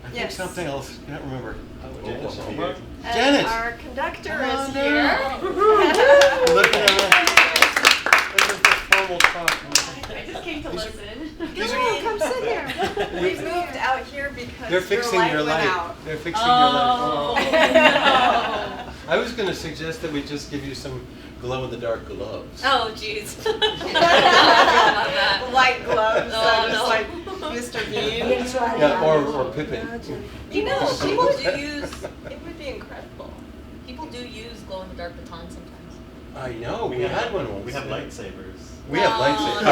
I think Yes. something else. I can't remember. Oklahoma. And Janet. our conductor Oh, is no. here. Look at her. This is the formal talk. I just came to listen. These No, are, come sit here. We moved out here because they're fixing your your light light. went out. They're fixing your light. No. I was going to suggest that we just give you some glow-in-the-dark gloves. Oh, jeez. White gloves, Oh, just no. like Mr. Bean. Yeah, or Pippin. You know, people do use It would be incredible. glow in the dark batons sometimes. I know. We had one once. We have lightsabers. We have No, lightsabers.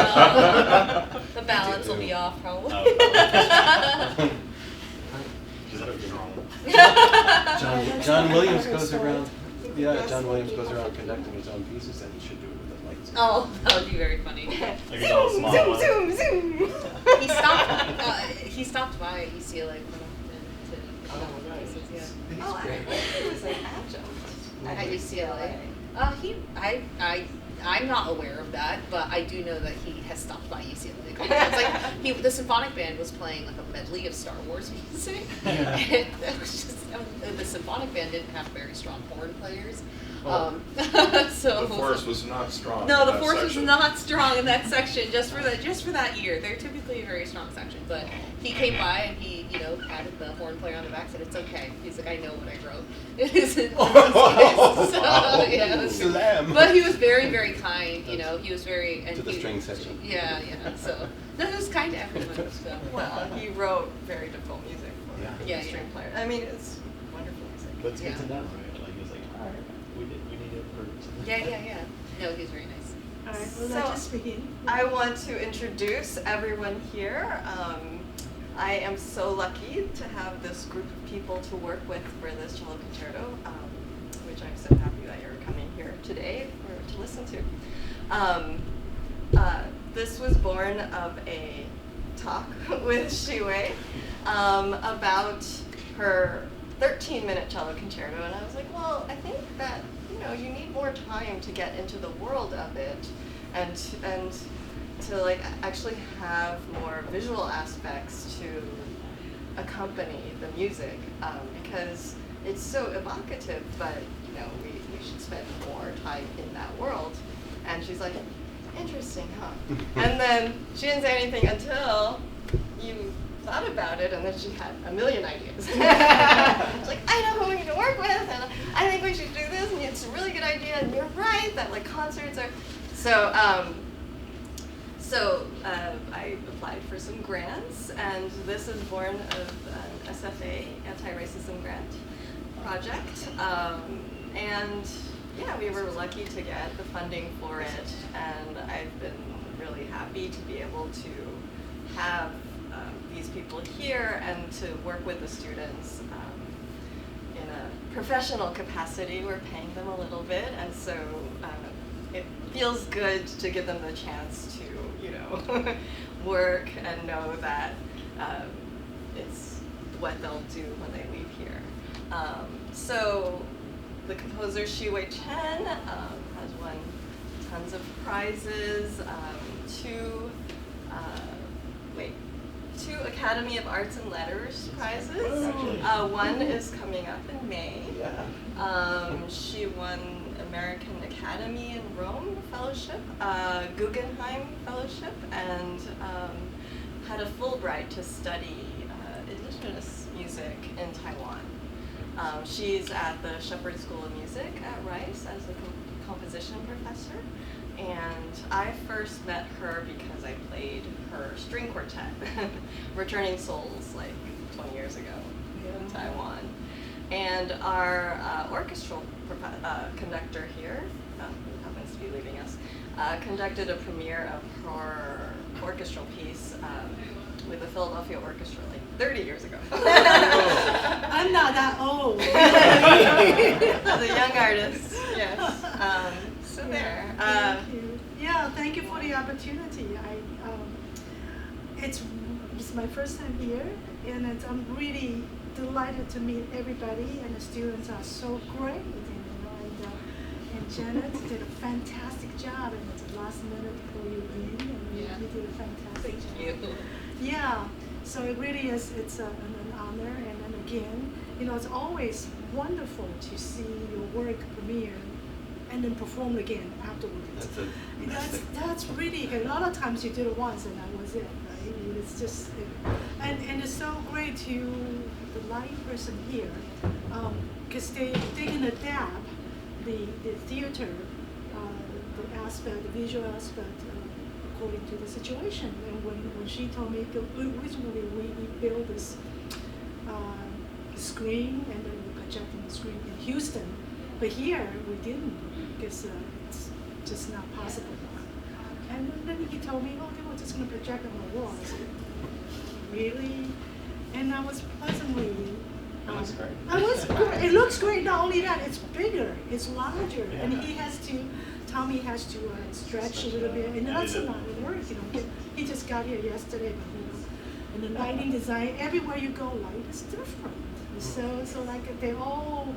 no. The balance will be off probably. Oh, Is that a wrong? John Williams goes around. Yeah, John Williams goes around conducting his own pieces, and he should do it with the lights. Oh, that would be very funny. Like a little small one. Zoom. He stopped by at UCLA when I Oh, went to nice. pieces, yeah. He's Oh, I great. think he was an adjunct. At UCLA. I'm not aware of that, but I do know that he has stopped by UCLA a couple times. Like the symphonic band was playing like a medley of Star Wars music. Yeah. And that was just the symphonic band didn't have very strong horn players. Oh. So The force was not strong. no, in the that force section. was not strong in that section just for that year. They're typically a very strong section, but he came by and he patted the horn player on the back, said it's okay. He's like, I know what I wrote. It isn't. So, yeah, it was- Slam. but he was very, very kind. He was very and To the he- string section. Yeah. So no, he was kind to everyone. So. Well, he wrote very difficult music for Yeah. a string player. I mean, it's wonderful music. But it's good Yeah. to know, right? Like, he was like, all right, we need it for... Yeah. No, he was very nice. All right, well, So, let's just begin. I want to introduce everyone here. I am so lucky to have this group of people to work with for this cello concerto, which I'm so happy that you're coming here today to listen to. This was born of a talk with Shiwei about her 13-minute cello concerto, and I was like, well, I think that you need more time to get into the world of it, and to like actually have more visual aspects to accompany the music, because it's so evocative, but we should spend more time in that world. And she's like, interesting, huh? And then she didn't say anything until you thought about it, and then she had a million ideas. She's like, I know who we need to work with, and I think we should do this, and it's a really good idea, and you're right, that like concerts are, so I applied for some grants, and this is born of an SFA, anti-racism grant project, and yeah, we were lucky to get the funding for it, and I've been really happy to be able to have these people here and to work with the students in a professional capacity. We're paying them a little bit, and so it feels good to give them the chance to, work and know that it's what they'll do when they leave here. So the composer Shiwei Chen has won tons of prizes, two Academy of Arts and Letters prizes. One is coming up in May. She won American Academy in Rome Fellowship, Guggenheim Fellowship, and had a Fulbright to study indigenous music in Taiwan. She's at the Shepherd School of Music at Rice as a composition professor, and I first met her because I played her string quartet, Returning Souls, like 20 years ago in Taiwan. And our orchestral conductor here, who happens to be leaving us, conducted a premiere of her orchestral piece with the Philadelphia Orchestra like 30 years ago. I'm not that old. The young artist, yes. So there. Thank you. Yeah, thank you for the opportunity. It's my first time here, and I'm really delighted to meet everybody, and the students are so great, and Janet did a fantastic job, and it's the last minute before you in, and you did a fantastic job. Thank you. Yeah, So it really is, it's an honor, and then again, it's always wonderful to see your work premiere and then perform again afterwards. That's really good. A lot of times you did it once and that was it, right? It's just, and it's so great to the live person here, because they can adapt the theater, the aspect, the visual aspect, according to the situation. And when she told me, originally we built this screen and then we projecting the screen in Houston, but here we didn't because it's just not possible. And then he told me, oh, they were just going to project on the wall. I said, really? And I was pleasantly. It looks great. It looks great. Not only that, it's bigger, it's larger, and Tommy has to stretch a little bit, and that's a lot of work. He just got here yesterday, but and the lighting design, everywhere you go, light is different. So like they're all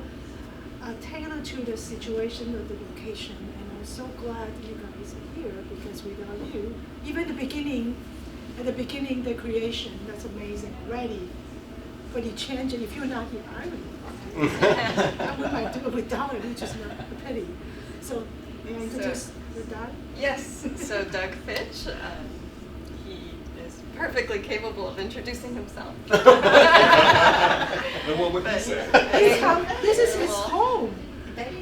tailored to the situation of the location, and I'm so glad you guys are here because without you, even at the beginning, the creation, that's amazing already. But you change it if you're not here, I would. We might do it without it, which is not a pity. So, may I introduce Doug? Yes. So Doug Fitch, he is perfectly capable of introducing himself. And what would you say? This is his home.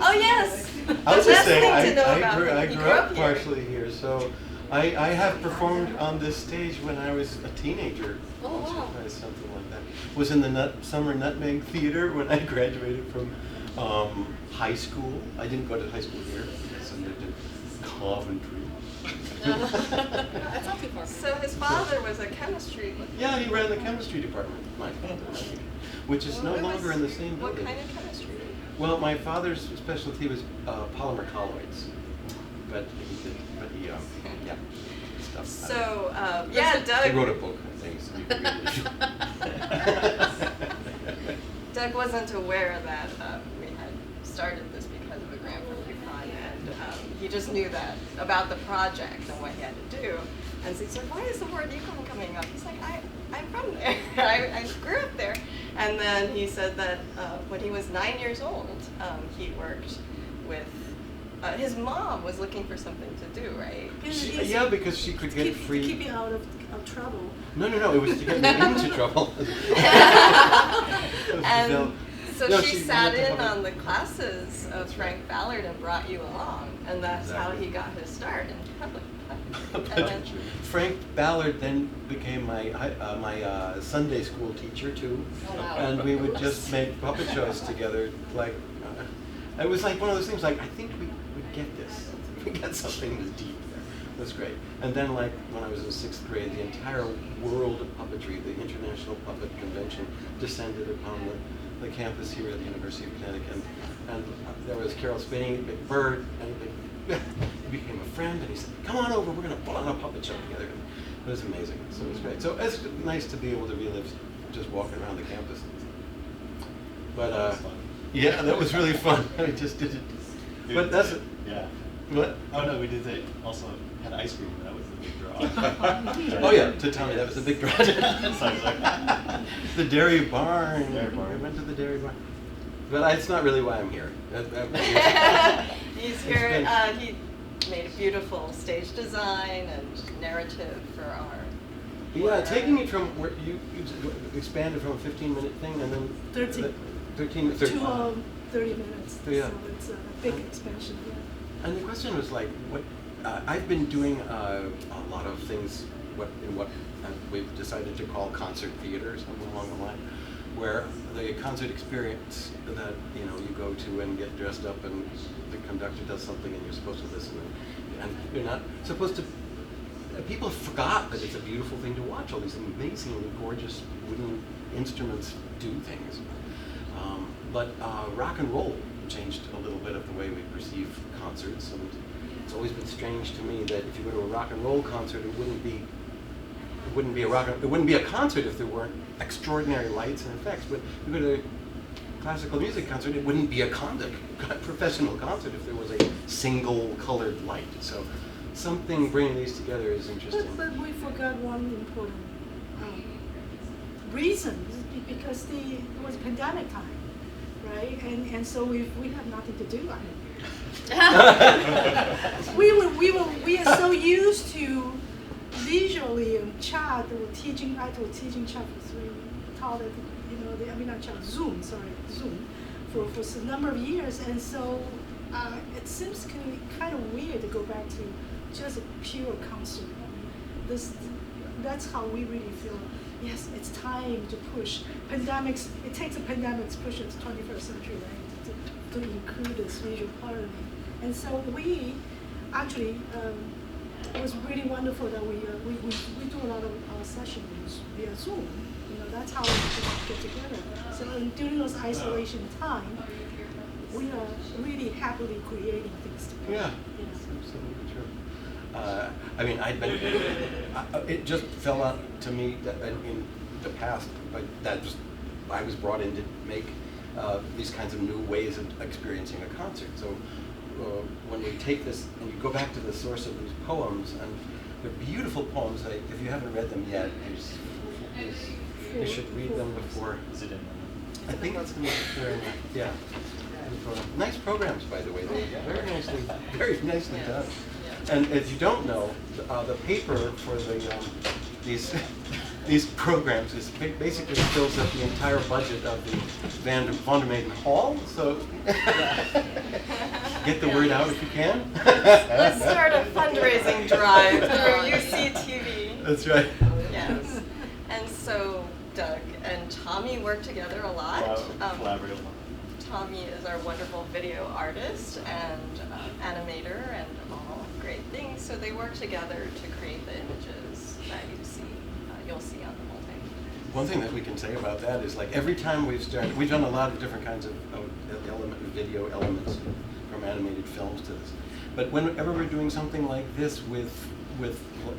Oh yes. I was The just best thing saying, to know I about grew, him. I He grew up here. partially here, so I have performed on this stage when I was a teenager. Oh, wow. Or something like that. Was in the Summer Nutmeg Theater when I graduated from high school. I didn't go to high school here because I lived in Coventry. That's not too far. So his father was a chemistry. Yeah, he ran the chemistry department, my father, which is no What longer was- in the same What building. kind of chemistry? Well, my father's specialty was polymer colloids, but he yeah, stuff. So yeah, Doug. He wrote a book on things. Doug wasn't aware that we had started this because of a grant from UConn, and he just knew that about the project and what he had to do. And so he's like, "Why is the word UConn coming up?" He's like, I'm from there. I grew up there." And then he said that when he was 9 years old, he worked with. His mom was looking for something to do, right? Yeah, because she could get free. To keep you out of trouble. No, it was to get me into trouble. And so No, she she sat wanted to in help on the classes of Frank Ballard and brought you along, and that's how he got his start in public. And then, Frank Ballard then became my Sunday school teacher too, Oh, wow. and we would just make puppet shows together. Like it was like one of those things. Like I think we get this. We get something that's deep there. It was great. And then like when I was in 6th grade, the entire world of puppetry, the International Puppet Convention, descended upon the campus here at the University of Connecticut, and there was Carol Spinney, Big Bird, and he became a friend, and he said, "Come on over, we're going to put on a puppet show together." And it was amazing. So it was great. So it's nice to be able to relive just walking around the campus. But That was fun. yeah, that was really fun. I just did it. But that's it. Yeah. What? Oh no, we did it. Also had ice cream. That was the big draw. Oh yeah, to Tommy, that was a big project. So I was like, The Dairy Barn. Dairy Barn. I went to the Dairy Barn. But it's not really why I'm here. he's here. He made a beautiful stage design and narrative for our. Yeah, taking it from where you expanded from a 15-minute thing and then 13. 13 To 30 minutes. Yeah. So it's a big expansion. Yeah. And the question was like, what? I've been doing a lot of things. What we've decided to call concert theater, or something along the line, where the concert experience that you go to and get dressed up, and the conductor does something, and you're supposed to listen, and you're not supposed to. People forgot that it's a beautiful thing to watch. All these amazingly gorgeous wooden instruments do things. But rock and roll changed a little bit of the way we perceive concerts, and it's always been strange to me that if you go to a rock and roll concert, it wouldn't be a concert if there weren't extraordinary lights and effects. But if you go to a classical music concert, it wouldn't be a professional concert if there was a single colored light. So something bringing these together is interesting. But we forgot one important reason is because it was pandemic time, right? And so we have nothing to do. We are so used to visually and chat. I was teaching chat for Zoom for a number of years, and so it seems kind of weird to go back to just a pure concert. That's how we really feel. Yes, it's time to push pandemics. It takes a pandemic to push it to 21st century, right? To include this visual part of it. And so we actually it was really wonderful that we do a lot of our sessions via Zoom. That's how we get together. So during those isolation time, we are really happily creating things together. Yeah, that's absolutely true. I mean, it just fell out to me that in the past, but I was brought in to make these kinds of new ways of experiencing a concert. So when we take this and you go back to the source of these poems, and they're beautiful poems. If you haven't read them yet, you should read them before. Is it in I think it's in the yeah. Nice programs, by the way. They're very nicely done. And if you don't know, the paper for these programs basically fills up the entire budget of the Van der Meyden Hall. So get the word out if you can. Let's start a fundraising drive for UCTV. That's right. Yes. And so Doug and Tommy work together a lot. Collaborate a lot. Tommy is our wonderful video artist and animator and all great things. So they work together to create the images that you'll see on the whole thing. One thing that we can say about that is, like, every time we've done a lot of different kinds of video elements from animated films to this. But whenever we're doing something like this with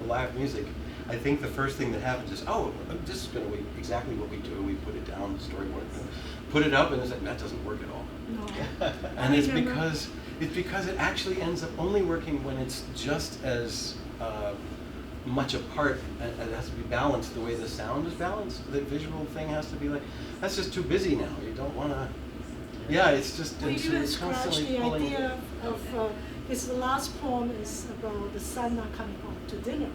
live music, I think the first thing that happens is, oh, this is going to be exactly what we do. We put it down, the storyboard, put it up, and it's like, that doesn't work at all. No. And it's because it actually ends up only working when it's just as much a part, and it has to be balanced the way the sound is balanced. The visual thing has to be like, that's just too busy now. You don't want to. Yeah, it's just. We even it's scratched constantly the pulling. idea of his last poem is about the son not coming home for dinner.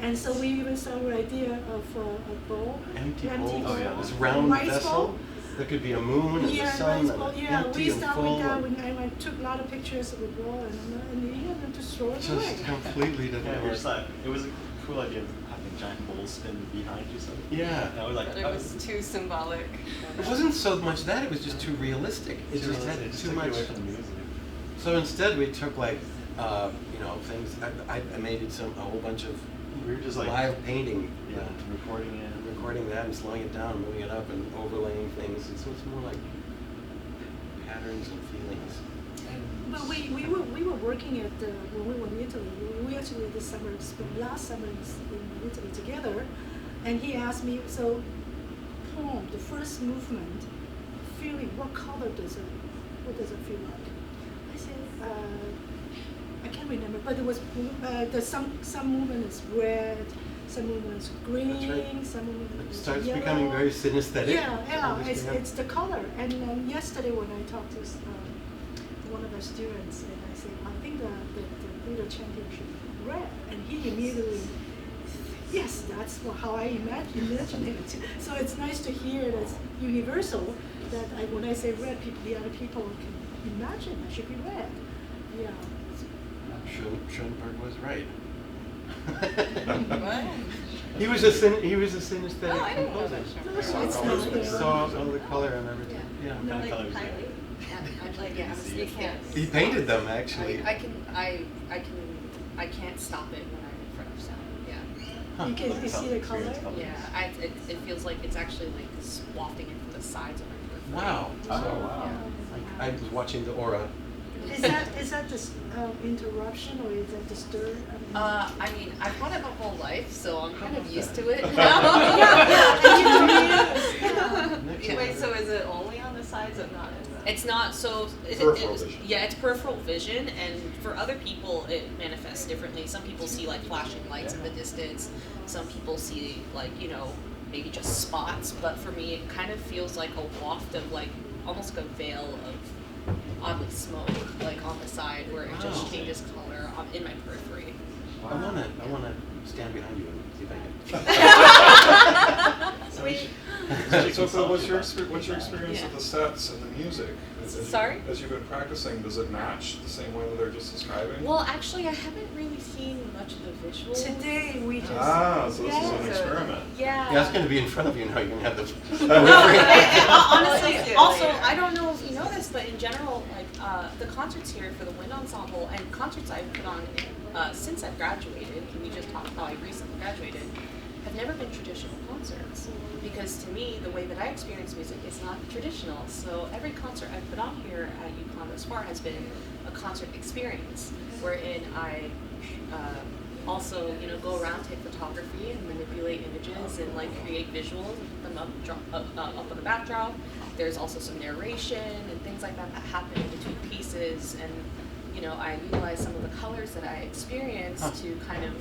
And so we even saw the idea of a bowl, Empty bowl. Oh, yeah. This round rice vessel. bowl. There could be a moon and the sun, and empty we and started full. with that. I took a lot of pictures of the bowl, and just throw it away. Just completely Yeah, didn't we work. just thought it was a cool idea of having a giant bowl spin behind you. So Yeah. And I was like, But it was too symbolic. It wasn't so much that, it was just too realistic. It just had too took much. away from the music. So instead we took things, I made it a whole bunch of We were just like live painting. recording it. Recording that and slowing it down, moving it up and overlaying things. And so it's more like patterns and feelings. But we were working at when we were in Italy. We actually spent last summer in Italy together, and he asked me, so poem, the first movement, feeling, what color does it feel like? I said, I can't remember, but it was some movement is red, some movement is green, right. some movement It is starts yellow. becoming very synesthetic. Yeah, it's the color. And yesterday when I talked to one of our students, and I said, I think the Buddha chanting should be red, and he immediately, yes, that's how I imagine it. So it's nice to hear that it's universal. That when I say red, the other people can imagine it should be red. Yeah. Schoenberg was right. What? He was a synesthetic Oh, I didn't know composer. that. It's Saw not there. all the color and everything. Yeah. What kind of Like colors? highly? Like, Yeah, you can't. He painted them actually. I can't stop it when I'm in front of sound. Yeah. You can see the color. Yeah. It feels like it's actually like wafting in from the sides of my periphery. Wow. Oh, So, wow. I was watching the aura. Is that this interruption or is that disturb? I mean, I've had it my whole life, so I'm kind of used to it yeah, Next Wait, so is it only on the sides and not in the? It's not so. Peripheral vision. Yeah, it's peripheral vision, and for other people, it manifests differently. Some people see like flashing lights in the distance. Some people see like maybe just spots, but for me it kind of feels like a waft of like almost like a veil of oddly smoke, like on the side where it just changes color in my periphery. I wanna stand behind you and see if I can. Sweet. So what's your experience Yeah. with the sets and the music? Sorry? As you've been practicing, does it match the same way that they're just describing? Well, actually, I haven't really seen much of the visuals. Today we just So this is an Yeah. experiment. Yeah. Yeah, it's gonna be in front of you now. You're gonna have the. No, honestly, Yeah. also, I don't know if you know this, but in general, like the concerts here for the wind ensemble and concerts I've put on since I've graduated, and we just talked how I recently graduated, have never been traditional concerts. Because to me, the way that I experience music is not traditional. So every concert I've put on here at UConn thus far has been a concert experience, wherein I also, go around, take photography and manipulate images and like create visuals and put them up on the backdrop. There's also some narration and things like that that happen in between pieces, and I utilize some of the colors that I experience to kind of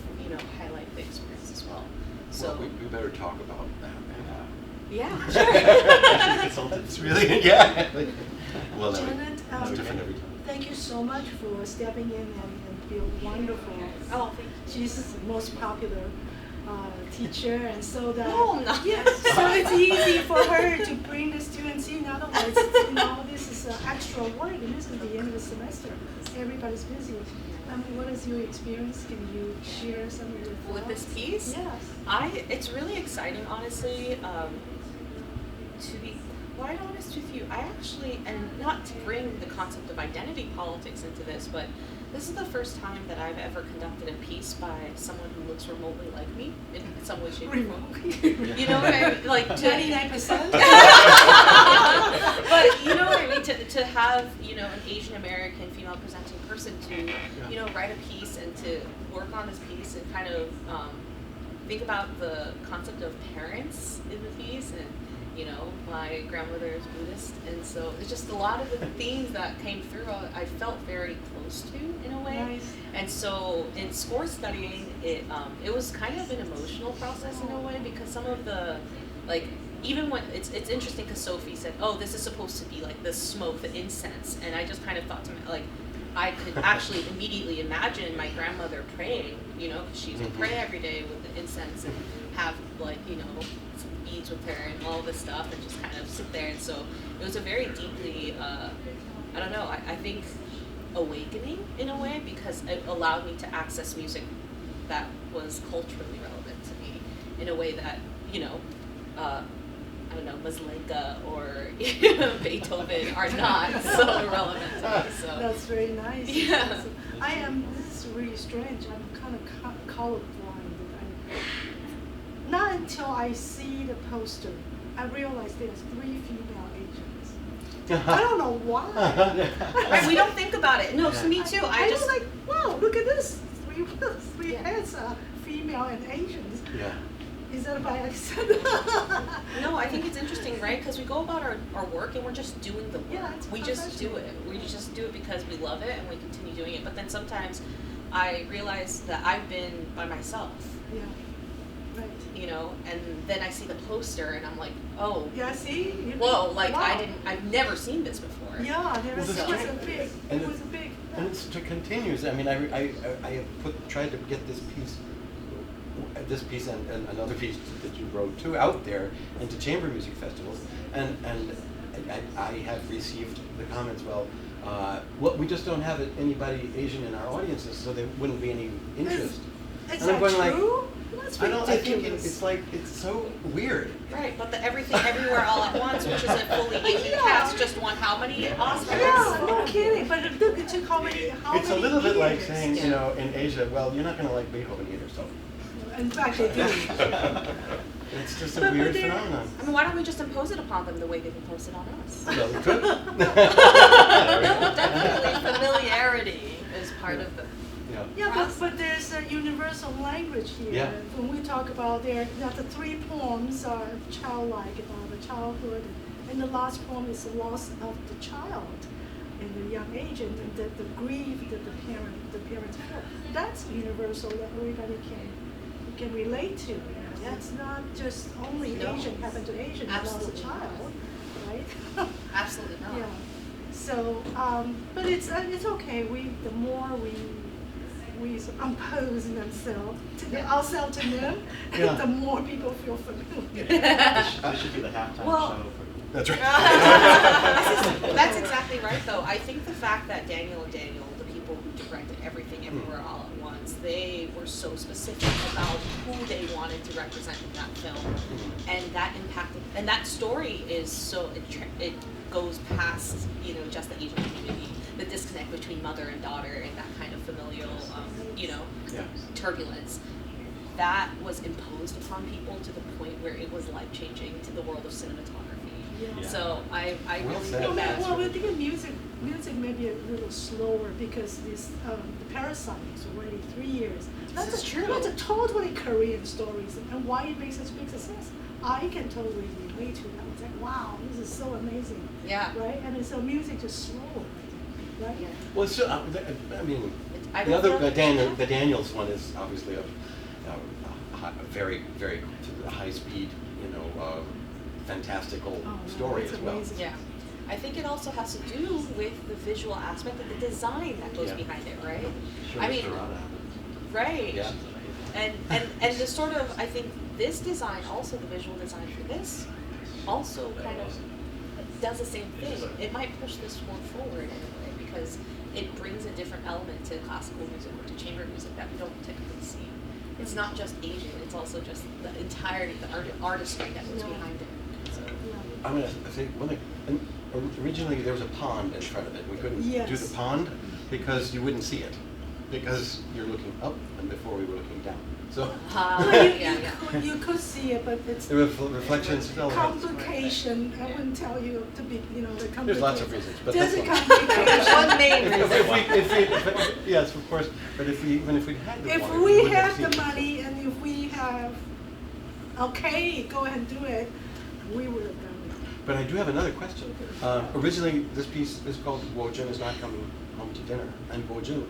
highlight the experience as well. So Well, we better talk about that. yeah, sure. Consultants, really? Yeah. Well, no, Janet, it's different every time. thank you so much for stepping in and feel wonderful. Oh, thank you. She's the most popular teacher, and so that No, I'm not. yes, so it's easy for her to bring the students in. Otherwise, this is extra work, and this is the end of the semester. Everybody's busy. What is your experience? Can you share some of your thoughts? With this piece? Yes. It's really exciting, honestly. To be quite honest with you, I actually, and not to bring the concept of identity politics into this, but this is the first time that I've ever conducted a piece by someone who looks remotely like me in some way, shape, or form. You know what I mean? Like 99%. But you know what I mean? To have, an Asian American female presenting person to, write a piece and to work on this piece and kind of think about the concept of parents in the piece. And my grandmother is Buddhist, and so it's just a lot of the themes that came through I felt very close to in a way. Nice. And so in score studying, it was kind of an emotional process in a way, because some of the, like, even when it's interesting because Sophie said, oh, this is supposed to be like the smoke, the incense, and I just kind of thought to me, like, I could actually immediately imagine my grandmother praying, because she used to pray every day with the incense and have, like, some beads with her and all this stuff and just kind of sit there. And so it was a very deeply, I don't know, I think awakening in a way, because it allowed me to access music that was culturally relevant to me in a way that, I don't know, Maslenka or Beethoven are not so relevant to me. So That's very nice. Yeah. This is really strange. I'm kind of colorblind. Not until I see the poster, I realize there's 3 female agents. I don't know why. right, we don't think about it. No, so me too. I was just like, wow, look at this. Three Yeah. heads are female and Asians. Yeah. Is that by accident? No, I think it's interesting, right? Because we go about our work and we're just doing the work. Yeah, it's we just do professional. it. We just do it because we love it and we continue doing it. But then sometimes I realize that I've been by myself, Yeah. Right. and then I see the poster and I'm like, oh, Yeah, see? whoa, like wow. I've never seen this before. Yeah, there Well, was the it was a strength- big. and It the- was a big. And it continues. I mean, I have tried to get this piece and another piece that you wrote too out there into chamber music festivals, and I have received the comments. Well, we just don't have anybody Asian in our audiences, so there wouldn't be any interest. Is And I'm that going like, true? That's I think ridiculous. it's like it's so weird. Right, but the Everything Everywhere All at Once, which is a fully Asian Yeah. cast, just won how many Oscars? Yeah, no kidding. But it took how many It's a little bit like years? saying, in Asia, well, you're not going to like Beethoven either, so. In fact, they do. It's just a But weird there- phenomenon. I mean, why don't we just impose it upon them the way they've imposed it on us? Well, we could. No, definitely familiarity is part of the. Yeah. Yeah, but there's a universal language here. Yeah. When we talk about the 3 poems are childlike, about the childhood, and the last poem is the loss of the child in the young age, and the grief that the parents feel. That's universal that everybody can relate to. Yeah. It's not just only No. Asian happen to Asian, you lost a Absolutely not. child, right? Absolutely not. Yeah. So, but it's okay. The more we impose ourselves to them, Yeah. the more people feel familiar. This should be the halftime Well- show for. That's right. That's exactly right, though. I think the fact that Daniel, the people who directed Everything Everywhere All at Once, they were so specific about who they wanted to represent in that film, and that impacted. And that story is so it goes past just the Asian community, the disconnect between mother and daughter, and that kind of familial Yeah. turbulence. That was imposed upon people to the point where it was life changing to the world of cinematography. Yeah. So I Well really said. think that. Well, I think music may be a little slower because this the Parasite is already 3 years. This is true. That's a totally Korean stories, and why it makes such big success. I can totally relate to that. It's like, wow, this is so amazing, Yeah. right? And so music just slower, right? Yeah. Well, so, I mean, I the don't other, feel- the Daniels one is obviously a very, very high speed, fantastical Oh, story it's as well. amazing. Yeah. I think it also has to do with the visual aspect of the design that goes Yeah. behind it, right? Show I mean, Dorada. right. Yeah. And the sort of, I think this design, also the visual design for this, also kind of does the same thing. It might push this one forward in a way because it brings a different element to classical music or to chamber music that we don't typically see. It's not just Asian, it's also just the entirety, the artistry that goes Yeah. behind it. So. Yeah. I'm gonna say one thing. Originally, there was a pond in front of it. We couldn't do Yes. the pond because you wouldn't see it, because you're looking up, and before we were looking down. So Well, Yeah. you could see it, but it's the reflections fell. complication. I wouldn't tell you to be, the complication. There's lots of reasons, but There's that's a one. complication. One main reason. Yes, of course. But even if we had the If water, we wouldn't have seen the it. money and if we have, okay, go ahead and do it, we would have done it. But I do have another question. Originally, this piece is called Wojin is Not Coming Home to Dinner, and Wojin.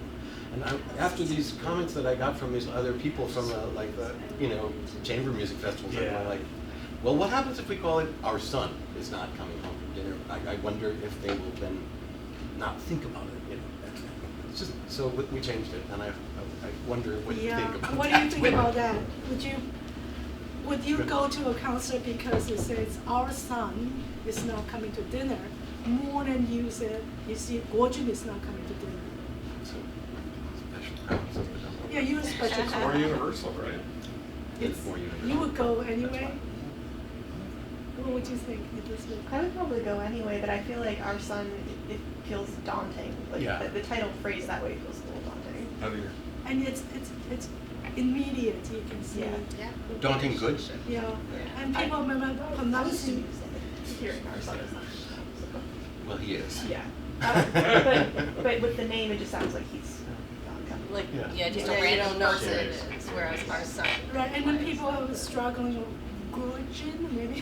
And after these comments that I got from these other people from chamber music festivals, Yeah. I'm like, well, what happens if we call it Our Son is Not Coming Home from Dinner? I wonder if they will then not think about it. It's just so we changed it, and I wonder what you think about What that. do you think about that? Would you go to a concert because it says our son is not coming to dinner more than you said you see Gorgeon is not coming to dinner? So, special crowds of the Yeah, you're a special It's more call. universal, right? It's more universal. You would go anyway? What would you think, Elizabeth? I would probably go anyway, but I feel like Our Son, it feels daunting. Like Yeah. the title phrase that way feels a little daunting. How do you? And it's immediate, you can see. Yeah. Yeah. Daunting good. Yeah, and people remember pronouncing. Hearing Our Son is not. Well, he is. Yeah. But with the name, it just sounds like he's not coming. Like, Yeah. just Yeah, a you random don't know who person. it is, whereas our son. Right, and then people are struggling, Gorgeon, maybe,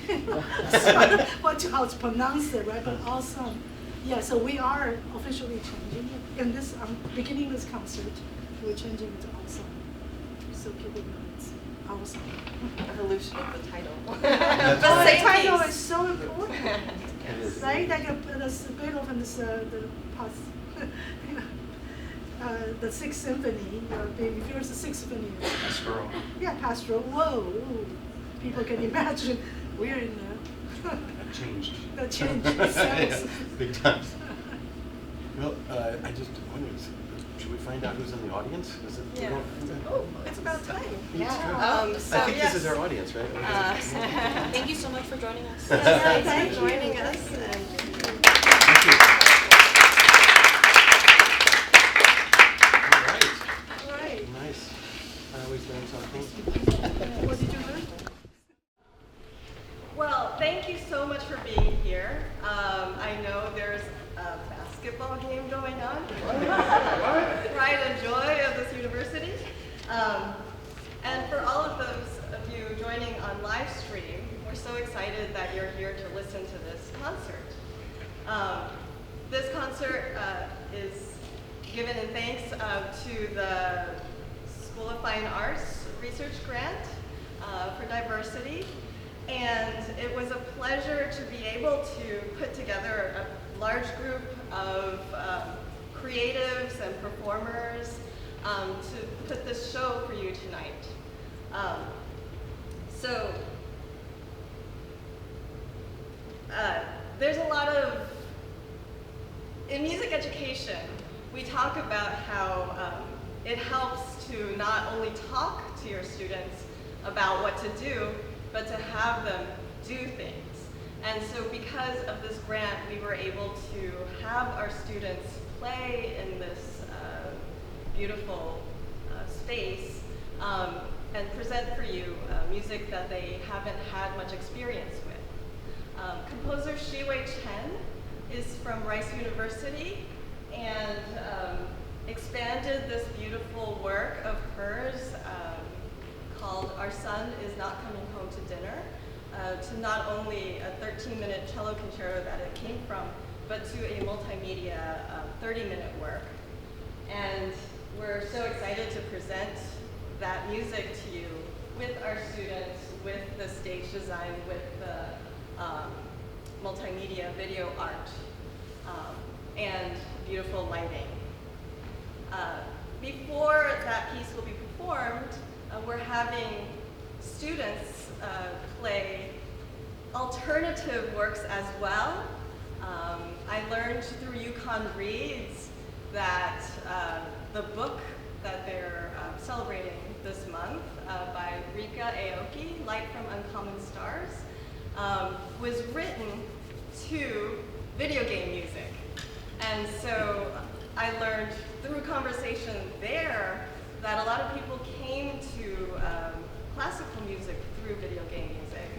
what to how to pronounce it, right? But awesome. Yeah, so we are officially changing it. In this beginning of this concert, we're changing it to awesome, so people know it's awesome. Evolution of the title. That's Oh, right. the Same title piece. is so important, It is. right? Like a bit of the past, the Sixth Symphony, if yours the Sixth Symphony. Pastoral. Yeah, pastoral. Whoa, people can imagine we're in That changed. the change itself. Big time. Well, I just wondered, should we find out who's in the audience? Is it? we Yeah. don't- Oh, it's about time. Yeah. So I think yes. this is our audience, right? Thank you so much for joining us. Thanks Thank for you. joining us. Thank you. All right. All right. Nice. I always learn something. What did you learn? Well, thank you so much for being here. I know there's a basketball game going on. Pride and joy of this university. And for all of those of you joining on live stream, we're so excited that you're here to listen to this concert. This concert is given in thanks to the School of Fine Arts Research Grant for diversity. And it was a pleasure to be able to put together a large group of creatives and performers to put this show for you tonight. There's a lot of, in music education, we talk about how it helps to not only talk to your students about what to do, but to have them do things. And so because of this grant, we were able to have our students play in this beautiful space and present for you music that they haven't had much experience with. Composer Shiwei Chen is from Rice University and expanded this beautiful work of hers called Our Son Is Not Coming Home to Dinner to not only a 13-minute cello concerto that it came from, but to a multimedia 30-minute work. And we're so excited to present that music to you with our students, with the stage design, with the multimedia video art, and beautiful lighting. Before that piece will be performed, we're having students play alternative works as well. I learned through UConn Reads that the book that they're celebrating this month by Rika Aoki, Light from Uncommon Stars, was written to video game music. And so I learned through conversation there that a lot of people came to classical music through video game music,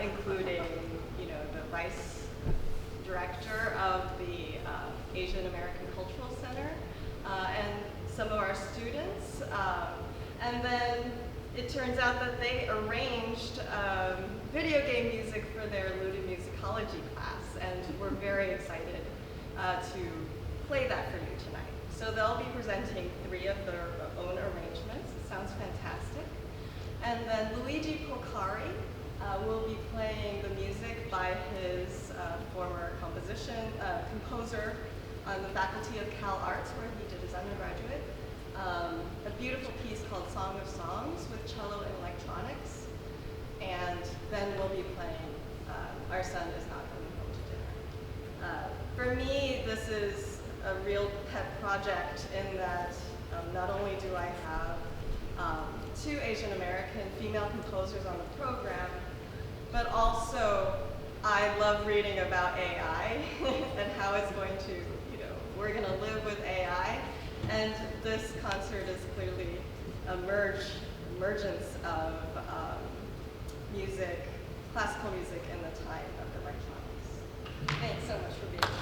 including, the Rice director of the Asian American Cultural Center, and some of our students. And then it turns out that they arranged video game music for their ludomusicology class, and we're very excited to play that for you tonight. So they'll be presenting 3 of their own arrangements. It sounds fantastic. And then Luigi Porcari will be playing the music by his former composer on the faculty of Cal Arts, where he did his undergraduate. A beautiful piece called Song of Songs with cello and electronics. And then we'll be playing Our Son Is Not Coming Home to Dinner. For me, this is a real pet project in that not only do I have 2 Asian American female composers on the program, but also I love reading about AI and how it's going to, we're going to live with AI. And this concert is clearly a emergence of music, classical music in the time of electronics. Thanks so much for being here.